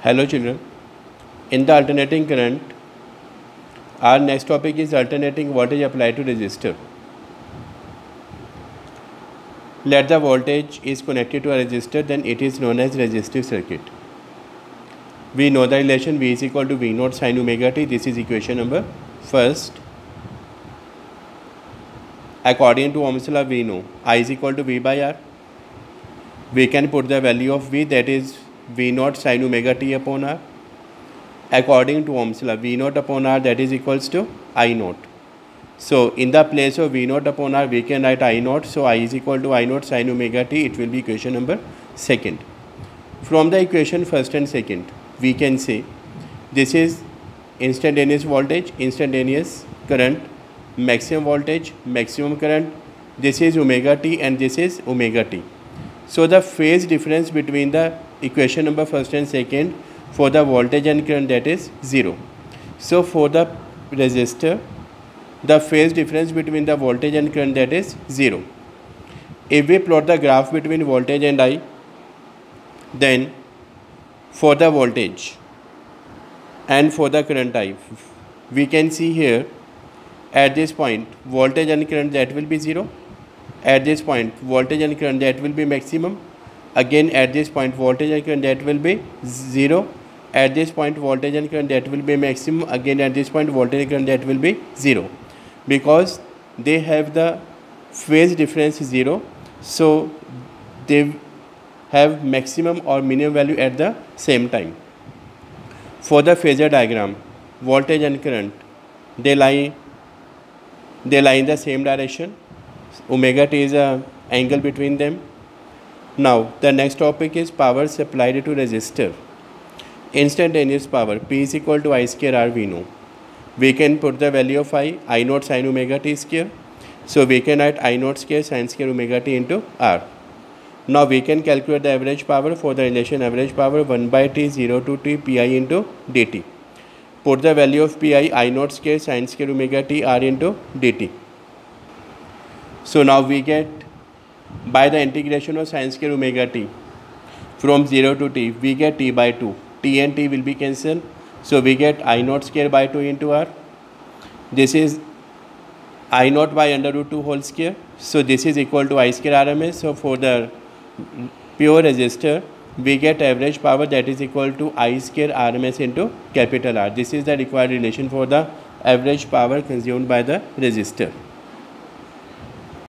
Hello children, in the alternating current, our next topic is alternating voltage applied to resistor. Let the voltage is connected to a resistor, then it is known as resistive circuit. We know the relation V is equal to V naught sin omega t. This is equation number first. According to Ohm's law, we know I is equal to V by R. We can put the value of V, that is V naught sin omega t upon R. According to Ohm's law, V naught upon R, that is equals to I naught. So in the place of V naught upon R, we can write I naught. So I is equal to I naught sin omega t. It will be equation number second. From the equation first and second, we can say this is instantaneous voltage, instantaneous current, maximum voltage, maximum current. This is omega t and this is omega t. So the phase difference between the equation number first and second for the voltage and current, that is 0. So for the resistor, the phase difference between the voltage and current, that is 0. If we plot the graph between voltage and I, then for the voltage and for the current I, we can see here at this point voltage and current, that will be 0. At this point voltage and current, that will be maximum. Again at this point voltage and current, that will be 0. At this point voltage and current, that will be maximum. Again at this point voltage and current, that will be 0, because they have the phase difference 0. So they have maximum or minimum value at the same time. For the phasor diagram, voltage and current, they lie in the same direction. Omega t is a angle between them. Now the next topic is power supplied to resistor. Instantaneous power P is equal to I square R, we know. We can put the value of I naught sin omega t square. So we can write I naught square sin square omega t into R. Now we can calculate the average power. For the relation average power, 1 by t 0 to t pi into dt. Put the value of pi I naught square sin square omega t R into dt. So now we get, by the integration of sin square omega t from 0 to t, we get t by 2. T and t will be cancelled. So we get I naught square by 2 into R. This is I naught by under root 2 whole square. So this is equal to I square RMS. So for the pure resistor, we get average power, that is equal to I square RMS into capital R. This is the required relation for the average power consumed by the resistor.